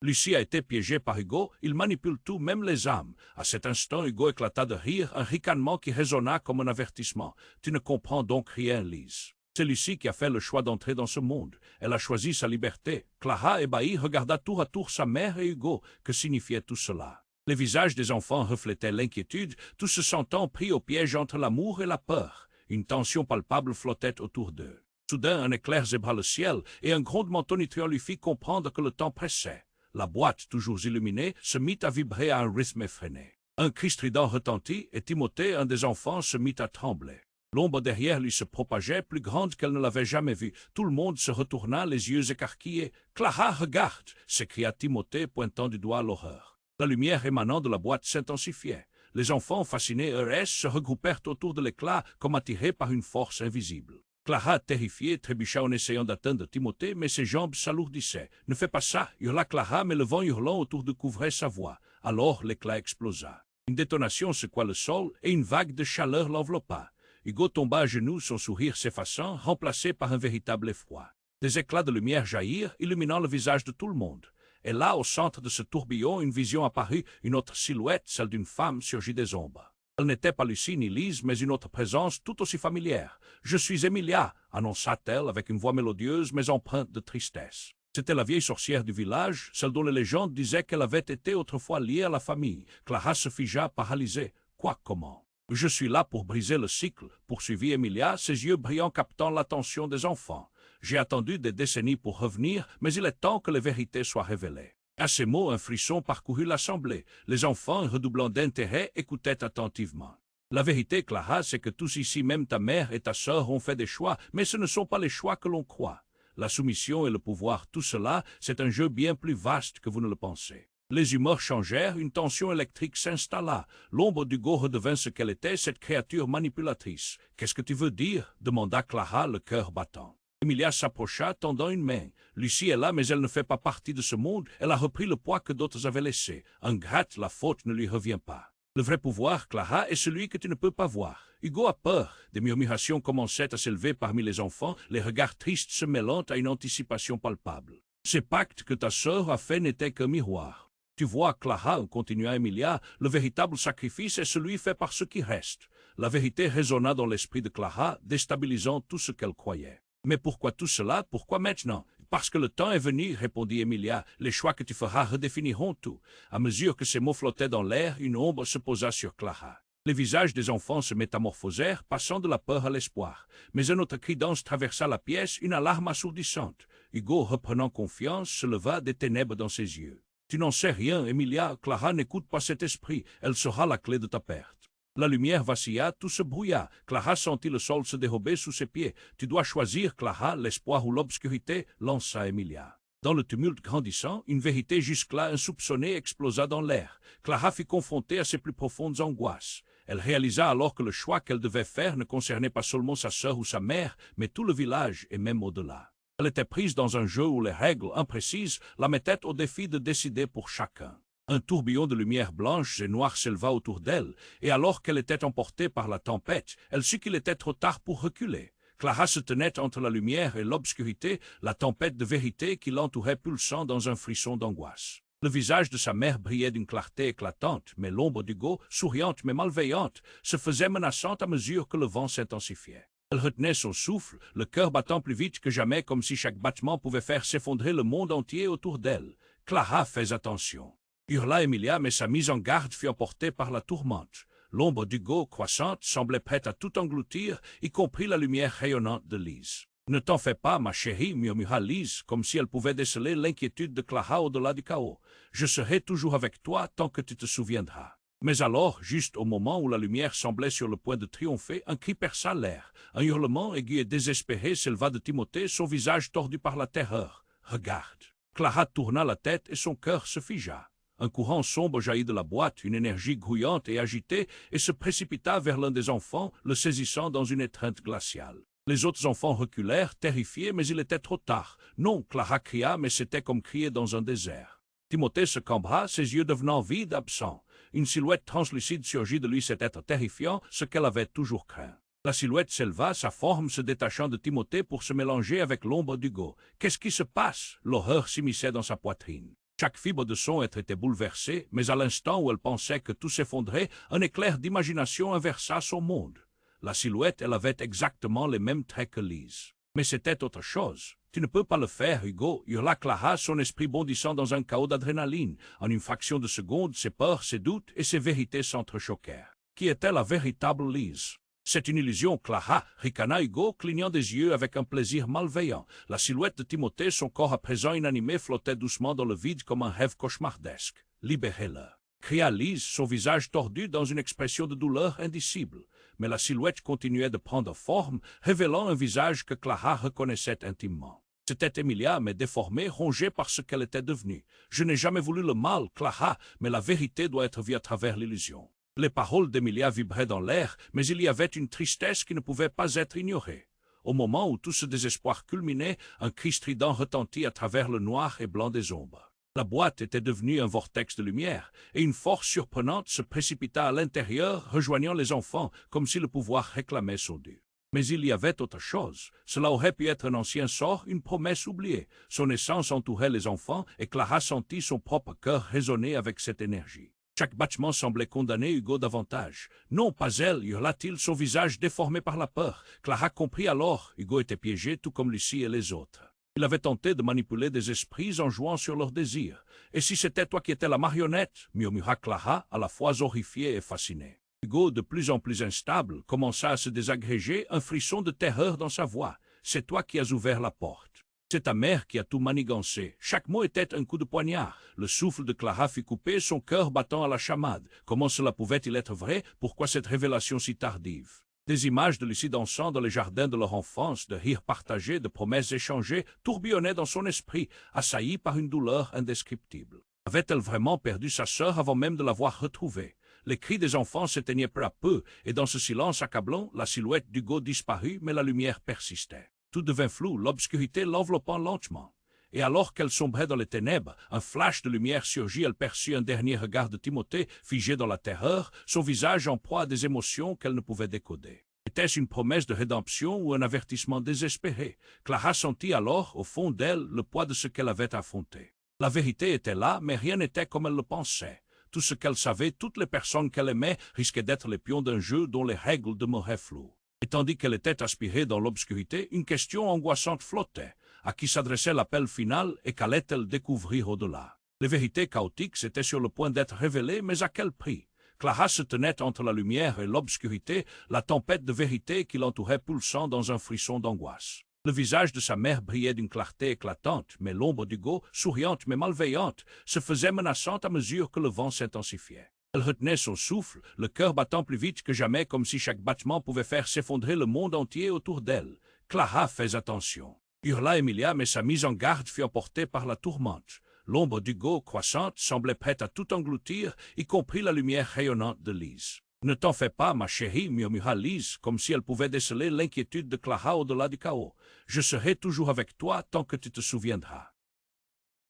Lucie a été piégée par Hugo, il manipule tout, même les âmes. À cet instant, Hugo éclata de rire, un ricanement qui résonna comme un avertissement. « Tu ne comprends donc rien, Lise. C'est Lucie qui a fait le choix d'entrer dans ce monde. Elle a choisi sa liberté. » Clara, ébahie, regarda tour à tour sa mère et Hugo. Que signifiait tout cela? Les visages des enfants reflétaient l'inquiétude, tous se sentant pris au piège entre l'amour et la peur. Une tension palpable flottait autour d'eux. Soudain, un éclair zébra le ciel, et un grondement tonitruant lui fit comprendre que le temps pressait. La boîte, toujours illuminée, se mit à vibrer à un rythme effréné. Un cri strident retentit, et Timothée, un des enfants, se mit à trembler. L'ombre derrière lui se propageait, plus grande qu'elle ne l'avait jamais vue. Tout le monde se retourna, les yeux écarquillés. « Clara, regarde !» s'écria Timothée, pointant du doigt l'horreur. La lumière émanant de la boîte s'intensifiait. Les enfants, fascinés se regroupèrent autour de l'éclat, comme attirés par une force invisible. Clara, terrifiée, trébucha en essayant d'atteindre Timothée, mais ses jambes s'alourdissaient. « Ne fais pas ça !» hurla Clara, mais le vent hurlant autour de couvrait sa voix. Alors l'éclat explosa. Une détonation secoua le sol, et une vague de chaleur l'enveloppa. Hugo tomba à genoux, son sourire s'effaçant, remplacé par un véritable effroi. Des éclats de lumière jaillirent, illuminant le visage de tout le monde. Et là, au centre de ce tourbillon, une vision apparut, une autre silhouette, celle d'une femme, surgit des ombres. Elle n'était pas Lucie ni Lise, mais une autre présence tout aussi familière. « Je suis Emilia », annonça-t-elle avec une voix mélodieuse mais empreinte de tristesse. C'était la vieille sorcière du village, celle dont les légendes disaient qu'elle avait été autrefois liée à la famille. Clara se figea, paralysée. Quoi, comment? « Je suis là pour briser le cycle », poursuivit Emilia, ses yeux brillants captant l'attention des enfants. « J'ai attendu des décennies pour revenir, mais il est temps que les vérités soient révélées. » À ces mots, un frisson parcourut l'assemblée. Les enfants, redoublant d'intérêt, écoutaient attentivement. « La vérité, Clara, c'est que tous ici, même ta mère et ta sœur, ont fait des choix, mais ce ne sont pas les choix que l'on croit. La soumission et le pouvoir, tout cela, c'est un jeu bien plus vaste que vous ne le pensez. » Les humeurs changèrent, une tension électrique s'installa. L'ombre d'Hugo redevint ce qu'elle était, cette créature manipulatrice. « Qu'est-ce que tu veux dire ?» demanda Clara, le cœur battant. Emilia s'approcha, tendant une main. « Lucie est là, mais elle ne fait pas partie de ce monde. Elle a repris le poids que d'autres avaient laissé. Ingrate, la faute ne lui revient pas. Le vrai pouvoir, Clara, est celui que tu ne peux pas voir. » Hugo a peur. Des murmurations commençaient à s'élever parmi les enfants, les regards tristes se mêlant à une anticipation palpable. « Ces pactes que ta sœur a faits n'étaient qu'un miroir. Tu vois, Clara, continua Emilia, le véritable sacrifice est celui fait par ceux qui restent. » La vérité résonna dans l'esprit de Clara, déstabilisant tout ce qu'elle croyait. « Mais pourquoi tout cela? Pourquoi maintenant? » « Parce que le temps est venu, répondit Emilia. Les choix que tu feras redéfiniront tout. » À mesure que ces mots flottaient dans l'air, une ombre se posa sur Clara. Les visages des enfants se métamorphosèrent, passant de la peur à l'espoir. Mais un autre cri dense traversa la pièce, une alarme assourdissante. Hugo, reprenant confiance, se leva, des ténèbres dans ses yeux. « Tu n'en sais rien, Emilia. Clara n'écoute pas cet esprit. Elle sera la clé de ta perte. » La lumière vacilla, tout se brouilla. Clara sentit le sol se dérober sous ses pieds. « Tu dois choisir, Clara, l'espoir ou l'obscurité » lança Emilia. Dans le tumulte grandissant, une vérité jusque-là insoupçonnée explosa dans l'air. Clara fut confrontée à ses plus profondes angoisses. Elle réalisa alors que le choix qu'elle devait faire ne concernait pas seulement sa sœur ou sa mère, mais tout le village et même au-delà. Elle était prise dans un jeu où les règles imprécises la mettaient au défi de décider pour chacun. Un tourbillon de lumière blanche et noire s'éleva autour d'elle, et alors qu'elle était emportée par la tempête, elle sut qu'il était trop tard pour reculer. Clara se tenait entre la lumière et l'obscurité, la tempête de vérité qui l'entourait pulsant dans un frisson d'angoisse. Le visage de sa mère brillait d'une clarté éclatante, mais l'ombre d'Hugo, souriante mais malveillante, se faisait menaçante à mesure que le vent s'intensifiait. Elle retenait son souffle, le cœur battant plus vite que jamais, comme si chaque battement pouvait faire s'effondrer le monde entier autour d'elle. « Clara, fais attention !» hurla Emilia, mais sa mise en garde fut emportée par la tourmente. L'ombre d'Hugo, croissante, semblait prête à tout engloutir, y compris la lumière rayonnante de Lise. « Ne t'en fais pas, ma chérie, » murmura Lise, comme si elle pouvait déceler l'inquiétude de Clara au-delà du chaos. « Je serai toujours avec toi tant que tu te souviendras. » Mais alors, juste au moment où la lumière semblait sur le point de triompher, un cri perça l'air. Un hurlement aigu et désespéré s'éleva de Timothée, son visage tordu par la terreur. « Regarde !» Clara tourna la tête et son cœur se figea. Un courant sombre jaillit de la boîte, une énergie grouillante et agitée, et se précipita vers l'un des enfants, le saisissant dans une étreinte glaciale. Les autres enfants reculèrent, terrifiés, mais il était trop tard. « Non !» Clara cria, mais c'était comme crier dans un désert. Timothée se cambra, ses yeux devenant vides, absents. Une silhouette translucide surgit de lui, cet être terrifiant, ce qu'elle avait toujours craint. La silhouette s'éleva, sa forme se détachant de Timothée pour se mélanger avec l'ombre d'Hugo. Qu'est-ce qui se passe? L'horreur s'immisçait dans sa poitrine. Chaque fibre de son être était bouleversée, mais à l'instant où elle pensait que tout s'effondrait, un éclair d'imagination inversa son monde. La silhouette, elle avait exactement les mêmes traits que Lise. Mais c'était autre chose. Tu ne peux pas le faire, Hugo, hurla Clara, son esprit bondissant dans un chaos d'adrénaline. En une fraction de seconde, ses peurs, ses doutes et ses vérités s'entrechoquèrent. Qui était la véritable Lise? C'est une illusion, Clara, ricana Hugo, clignant des yeux avec un plaisir malveillant. La silhouette de Timothée, son corps à présent inanimé, flottait doucement dans le vide comme un rêve cauchemardesque. Libérez-le, cria Lise, son visage tordu dans une expression de douleur indicible. Mais la silhouette continuait de prendre forme, révélant un visage que Clara reconnaissait intimement. C'était Emilia, mais déformée, rongée par ce qu'elle était devenue. Je n'ai jamais voulu le mal, Clara, mais la vérité doit être vue à travers l'illusion. Les paroles d'Emilia vibraient dans l'air, mais il y avait une tristesse qui ne pouvait pas être ignorée. Au moment où tout ce désespoir culminait, un cri strident retentit à travers le noir et blanc des ombres. La boîte était devenue un vortex de lumière, et une force surprenante se précipita à l'intérieur, rejoignant les enfants, comme si le pouvoir réclamait son dû. Mais il y avait autre chose. Cela aurait pu être un ancien sort, une promesse oubliée. Son essence entourait les enfants, et Clara sentit son propre cœur résonner avec cette énergie. Chaque battement semblait condamner Hugo davantage. Non, pas elle, hurla-t-il, son visage déformé par la peur. Clara comprit alors. Hugo était piégé, tout comme Lucie et les autres. Il avait tenté de manipuler des esprits en jouant sur leurs désirs. Et si c'était toi qui étais la marionnette, murmura Clara, à la fois horrifiée et fascinée. Hugo, de plus en plus instable, commença à se désagréger, un frisson de terreur dans sa voix. C'est toi qui as ouvert la porte. C'est ta mère qui a tout manigancé. Chaque mot était un coup de poignard. Le souffle de Clara fut coupé, son cœur battant à la chamade. Comment cela pouvait-il être vrai? Pourquoi cette révélation si tardive? Des images de Lucie dansant dans les jardins de leur enfance, de rires partagés, de promesses échangées, tourbillonnaient dans son esprit, assailli par une douleur indescriptible. Avait-elle vraiment perdu sa sœur avant même de l'avoir retrouvée? Les cris des enfants s'éteignaient peu à peu, et dans ce silence accablant, la silhouette d'Hugo disparut, mais la lumière persistait. Tout devint flou, l'obscurité l'enveloppant lentement. Et alors qu'elle sombrait dans les ténèbres, un flash de lumière surgit, elle perçut un dernier regard de Timothée, figé dans la terreur, son visage en proie à des émotions qu'elle ne pouvait décoder. Était-ce une promesse de rédemption ou un avertissement désespéré? Clara sentit alors, au fond d'elle, le poids de ce qu'elle avait affronté. La vérité était là, mais rien n'était comme elle le pensait. Tout ce qu'elle savait, toutes les personnes qu'elle aimait, risquaient d'être les pions d'un jeu dont les règles demeuraient floues. Et tandis qu'elle était aspirée dans l'obscurité, une question angoissante flottait. À qui s'adressait l'appel final et qu'allait-elle découvrir au-delà? Les vérités chaotiques étaient sur le point d'être révélées, mais à quel prix? Clara se tenait entre la lumière et l'obscurité, la tempête de vérité qui l'entourait pulsant dans un frisson d'angoisse. Le visage de sa mère brillait d'une clarté éclatante, mais l'ombre d'Hugo, souriante mais malveillante, se faisait menaçante à mesure que le vent s'intensifiait. Elle retenait son souffle, le cœur battant plus vite que jamais, comme si chaque battement pouvait faire s'effondrer le monde entier autour d'elle. Clara, fais attention, hurla Emilia, mais sa mise en garde fut emportée par la tourmente. L'ombre d'Hugo, croissante, semblait prête à tout engloutir, y compris la lumière rayonnante de Lise. Ne t'en fais pas, ma chérie, murmura Lise, comme si elle pouvait déceler l'inquiétude de Clara au-delà du chaos. Je serai toujours avec toi tant que tu te souviendras.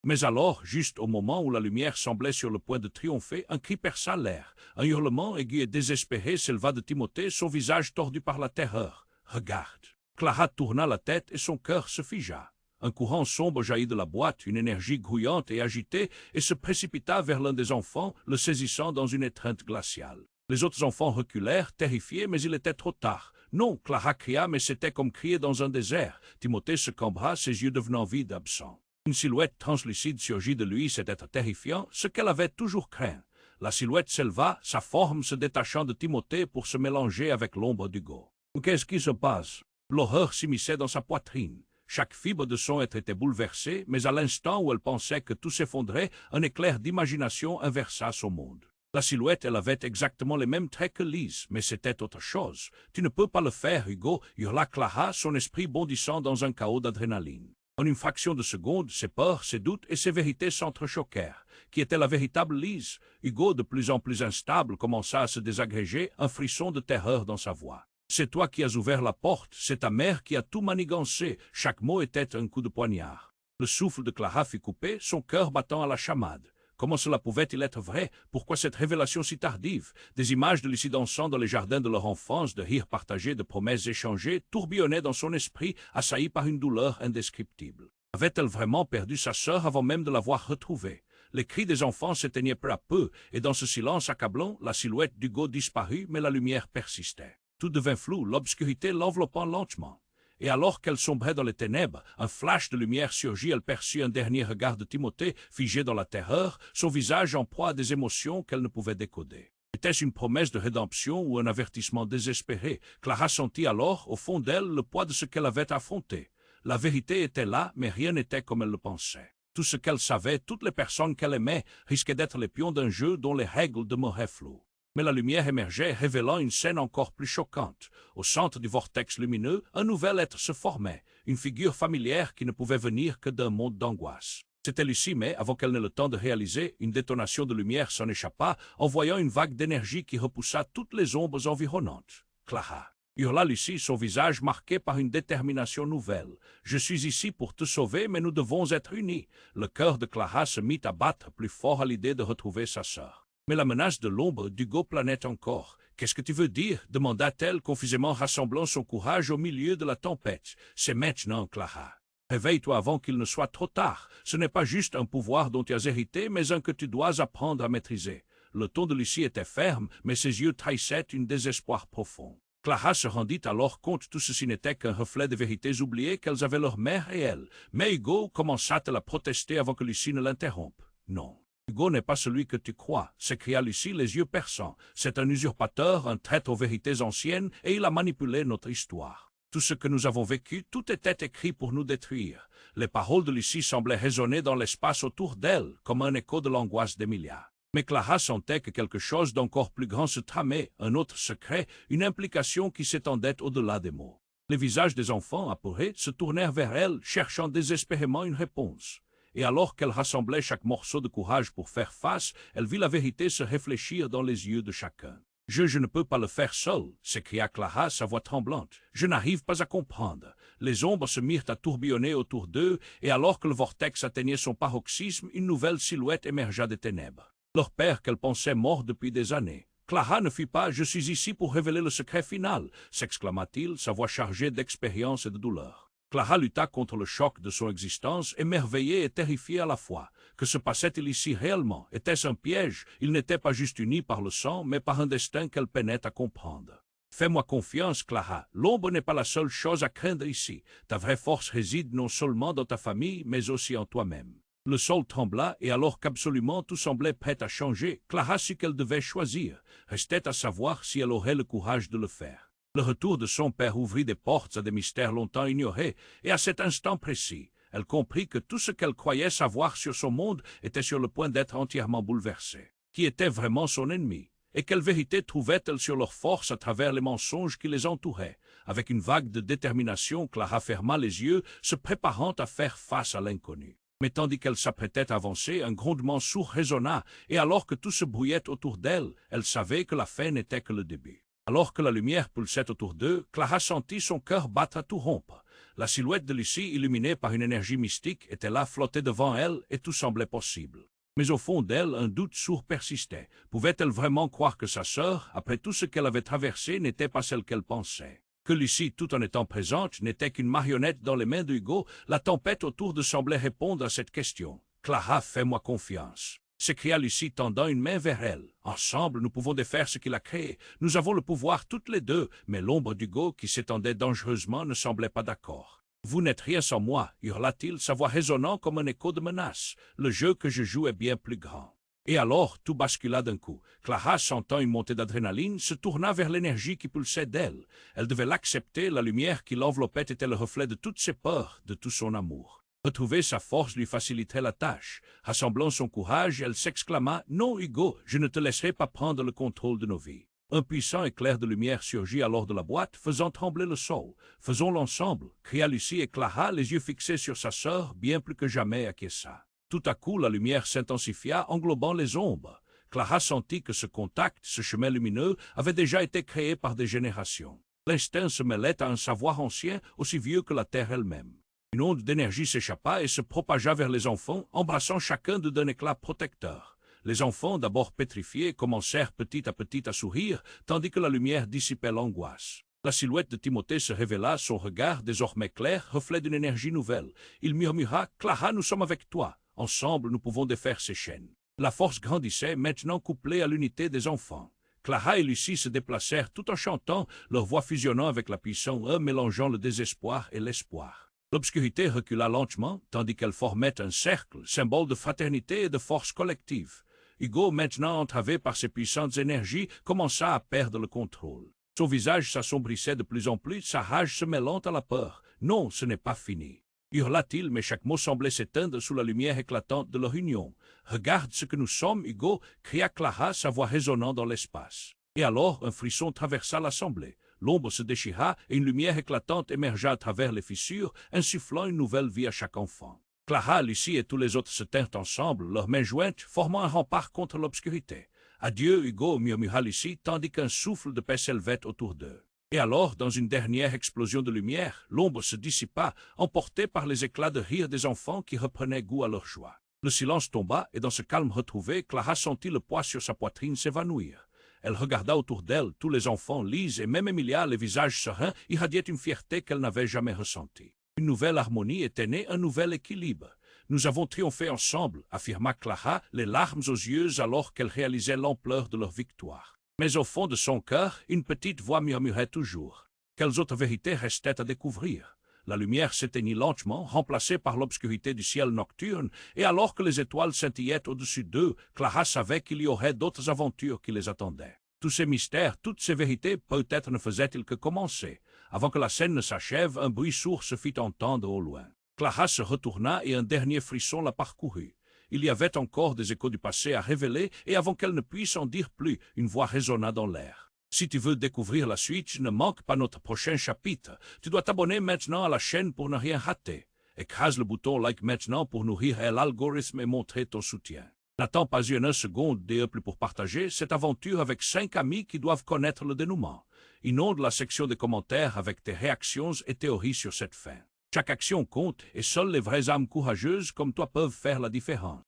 Mais alors, juste au moment où la lumière semblait sur le point de triompher, un cri perça l'air. Un hurlement aigu et désespéré s'éleva de Timothée, son visage tordu par la terreur. « Regarde !» Clara tourna la tête et son cœur se figea. Un courant sombre jaillit de la boîte, une énergie grouillante et agitée, et se précipita vers l'un des enfants, le saisissant dans une étreinte glaciale. Les autres enfants reculèrent, terrifiés, mais il était trop tard. Non, Clara cria, mais c'était comme crier dans un désert. Timothée se cambra, ses yeux devenant vides, absents. Une silhouette translucide surgit de lui, cet être terrifiant, ce qu'elle avait toujours craint. La silhouette s'éleva, sa forme se détachant de Timothée pour se mélanger avec l'ombre d'Hugo. Qu'est-ce qui se passe? L'horreur s'immisçait dans sa poitrine. Chaque fibre de son être était bouleversée, mais à l'instant où elle pensait que tout s'effondrait, un éclair d'imagination inversa son monde. La silhouette, elle avait exactement les mêmes traits que Lise, mais c'était autre chose. Tu ne peux pas le faire, Hugo, hurla Clara, son esprit bondissant dans un chaos d'adrénaline. En une fraction de seconde, ses peurs, ses doutes et ses vérités s'entrechoquèrent. Qui était la véritable Lise? Hugo, de plus en plus instable, commença à se désagréger, un frisson de terreur dans sa voix. C'est toi qui as ouvert la porte, c'est ta mère qui a tout manigancé, chaque mot était un coup de poignard. Le souffle de Clara fut coupé, son cœur battant à la chamade. Comment cela pouvait-il être vrai? Pourquoi cette révélation si tardive? Des images de Lucie dansant dans les jardins de leur enfance, de rires partagés, de promesses échangées, tourbillonnaient dans son esprit, assailli par une douleur indescriptible. Avait-elle vraiment perdu sa sœur avant même de l'avoir retrouvée? Les cris des enfants s'éteignaient peu à peu, et dans ce silence accablant, la silhouette d'Hugo disparut, mais la lumière persistait. Tout devint flou, l'obscurité l'enveloppant lentement. Et alors qu'elle sombrait dans les ténèbres, un flash de lumière surgit, elle perçut un dernier regard de Timothée, figé dans la terreur, son visage en proie à des émotions qu'elle ne pouvait décoder. Était-ce une promesse de rédemption ou un avertissement désespéré? Clara sentit alors, au fond d'elle, le poids de ce qu'elle avait affronté. La vérité était là, mais rien n'était comme elle le pensait. Tout ce qu'elle savait, toutes les personnes qu'elle aimait, risquaient d'être les pions d'un jeu dont les règles demeuraient floues. Mais la lumière émergeait, révélant une scène encore plus choquante. Au centre du vortex lumineux, un nouvel être se formait, une figure familière qui ne pouvait venir que d'un monde d'angoisse. C'était Lucie, mais, avant qu'elle n'ait le temps de réaliser, une détonation de lumière s'en échappa, envoyant une vague d'énergie qui repoussa toutes les ombres environnantes. Clara, hurla Lucie, son visage marqué par une détermination nouvelle. « Je suis ici pour te sauver, mais nous devons être unis. » Le cœur de Clara se mit à battre plus fort à l'idée de retrouver sa sœur. Mais la menace de l'ombre d'Hugo planait encore. « Qu'est-ce que tu veux dire » demanda-t-elle, confusément rassemblant son courage au milieu de la tempête. « C'est maintenant, Clara. Réveille-toi avant qu'il ne soit trop tard. Ce n'est pas juste un pouvoir dont tu as hérité, mais un que tu dois apprendre à maîtriser. » Le ton de Lucie était ferme, mais ses yeux trahissaient un désespoir profond. Clara se rendit alors compte que tout ceci n'était qu'un reflet des vérités oubliées qu'elles avaient leur mère et elle. Mais Hugo commença-t-elle à protester avant que Lucie ne l'interrompe. « Non. Hugo n'est pas celui que tu crois, » s'écria Lucie, les yeux perçants. « C'est un usurpateur, un traître aux vérités anciennes, et il a manipulé notre histoire. Tout ce que nous avons vécu, tout était écrit pour nous détruire. » Les paroles de Lucie semblaient résonner dans l'espace autour d'elle, comme un écho de l'angoisse d'Emilia. Mais Clara sentait que quelque chose d'encore plus grand se tramait, un autre secret, une implication qui s'étendait au-delà des mots. Les visages des enfants, apeurés, se tournèrent vers elle, cherchant désespérément une réponse. Et alors qu'elle rassemblait chaque morceau de courage pour faire face, elle vit la vérité se réfléchir dans les yeux de chacun. « Je ne peux pas le faire seul » s'écria Clara, sa voix tremblante. « Je n'arrive pas à comprendre. » Les ombres se mirent à tourbillonner autour d'eux, et alors que le vortex atteignait son paroxysme, une nouvelle silhouette émergea des ténèbres. Leur père qu'elle pensait mort depuis des années. Clara ne fit pas « Je suis ici pour révéler le secret final » s'exclama-t-il, sa voix chargée d'expérience et de douleur. Clara lutta contre le choc de son existence, émerveillée et terrifiée à la fois. Que se passait-il ici réellement? Était-ce un piège? Ils n'étaient pas juste unis par le sang, mais par un destin qu'elle peinait à comprendre. « Fais-moi confiance, Clara. L'ombre n'est pas la seule chose à craindre ici. Ta vraie force réside non seulement dans ta famille, mais aussi en toi-même. » Le sol trembla, et alors qu'absolument tout semblait prêt à changer, Clara sut qu'elle devait choisir. Restait à savoir si elle aurait le courage de le faire. Le retour de son père ouvrit des portes à des mystères longtemps ignorés, et à cet instant précis, elle comprit que tout ce qu'elle croyait savoir sur son monde était sur le point d'être entièrement bouleversé. Qui était vraiment son ennemi? Et quelle vérité trouvait-elle sur leur force à travers les mensonges qui les entouraient? Avec une vague de détermination, Clara ferma les yeux, se préparant à faire face à l'inconnu. Mais tandis qu'elle s'apprêtait à avancer, un grondement sourd résonna, et alors que tout se brouillait autour d'elle, elle savait que la fin n'était que le début. Alors que la lumière pulsait autour d'eux, Clara sentit son cœur battre à tout rompre. La silhouette de Lucie, illuminée par une énergie mystique, était là, flottée devant elle, et tout semblait possible. Mais au fond d'elle, un doute sourd persistait. Pouvait-elle vraiment croire que sa sœur, après tout ce qu'elle avait traversé, n'était pas celle qu'elle pensait? Que Lucie, tout en étant présente, n'était qu'une marionnette dans les mains d'Hugo? La tempête autour d'eux semblait répondre à cette question. « Clara, fais-moi confiance » s'écria Lucie, tendant une main vers elle. « Ensemble, nous pouvons défaire ce qu'il a créé. Nous avons le pouvoir toutes les deux. » Mais l'ombre d'Hugo, qui s'étendait dangereusement, ne semblait pas d'accord. « Vous n'êtes rien sans moi » hurla-t-il, sa voix résonnant comme un écho de menace. « Le jeu que je joue est bien plus grand. » Et alors, tout bascula d'un coup. Clara, sentant une montée d'adrénaline, se tourna vers l'énergie qui pulsait d'elle. Elle devait l'accepter, la lumière qui l'enveloppait était le reflet de toutes ses peurs, de tout son amour. Retrouver sa force lui faciliterait la tâche. Rassemblant son courage, elle s'exclama « Non, Hugo, je ne te laisserai pas prendre le contrôle de nos vies. » Un puissant éclair de lumière surgit alors de la boîte, faisant trembler le sol. « Faisons-le ensemble » cria Lucie, et Clara, les yeux fixés sur sa sœur, bien plus que jamais acquiesça. Tout à coup, la lumière s'intensifia, englobant les ombres. Clara sentit que ce contact, ce chemin lumineux, avait déjà été créé par des générations. L'instinct se mêlait à un savoir ancien, aussi vieux que la terre elle-même. Une onde d'énergie s'échappa et se propagea vers les enfants, embrassant chacun d'un éclat protecteur. Les enfants, d'abord pétrifiés, commencèrent petit à petit à sourire, tandis que la lumière dissipait l'angoisse. La silhouette de Timothée se révéla, son regard, désormais clair, reflet d'une énergie nouvelle. Il murmura « Clara, nous sommes avec toi. Ensemble, nous pouvons défaire ces chaînes. » La force grandissait, maintenant couplée à l'unité des enfants. Clara et Lucie se déplacèrent tout en chantant, leur voix fusionnant avec la puissance, mélangeant le désespoir et l'espoir. L'obscurité recula lentement, tandis qu'elle formait un cercle, symbole de fraternité et de force collective. Hugo, maintenant entravé par ses puissantes énergies, commença à perdre le contrôle. Son visage s'assombrissait de plus en plus, sa rage se mêlant à la peur. « Non, ce n'est pas fini !» hurla-t-il, mais chaque mot semblait s'éteindre sous la lumière éclatante de leur union. « Regarde ce que nous sommes, Hugo !» cria Clara, sa voix résonnant dans l'espace. Et alors, un frisson traversa l'assemblée. L'ombre se déchira et une lumière éclatante émergea à travers les fissures, insufflant une nouvelle vie à chaque enfant. Clara, Lucie et tous les autres se tinrent ensemble, leurs mains jointes, formant un rempart contre l'obscurité. « Adieu, Hugo !» murmura Lucie, tandis qu'un souffle de paix s'élevait autour d'eux. Et alors, dans une dernière explosion de lumière, l'ombre se dissipa, emportée par les éclats de rire des enfants qui reprenaient goût à leur joie. Le silence tomba, et dans ce calme retrouvé, Clara sentit le poids sur sa poitrine s'évanouir. Elle regarda autour d'elle, tous les enfants, Lise et même Emilia, les visages sereins, irradiaient une fierté qu'elle n'avait jamais ressentie. Une nouvelle harmonie était née, un nouvel équilibre. « Nous avons triomphé ensemble », affirma Clara, les larmes aux yeux alors qu'elle réalisait l'ampleur de leur victoire. Mais au fond de son cœur, une petite voix murmurait toujours. Quelles autres vérités restaient à découvrir? La lumière s'éteignit lentement, remplacée par l'obscurité du ciel nocturne, et alors que les étoiles scintillaient au-dessus d'eux, Clara savait qu'il y aurait d'autres aventures qui les attendaient. Tous ces mystères, toutes ces vérités, peut-être ne faisaient-ils que commencer. Avant que la scène ne s'achève, un bruit sourd se fit entendre au loin. Clara se retourna et un dernier frisson la parcourut. Il y avait encore des échos du passé à révéler, et avant qu'elle ne puisse en dire plus, une voix résonna dans l'air. Si tu veux découvrir la suite, ne manque pas notre prochain chapitre. Tu dois t'abonner maintenant à la chaîne pour ne rien rater. Écrase le bouton like maintenant pour nourrir l'algorithme et montrer ton soutien. N'attends pas une seconde de plus pour partager cette aventure avec 5 amis qui doivent connaître le dénouement. Inonde la section des commentaires avec tes réactions et théories sur cette fin. Chaque action compte et seules les vraies âmes courageuses comme toi peuvent faire la différence.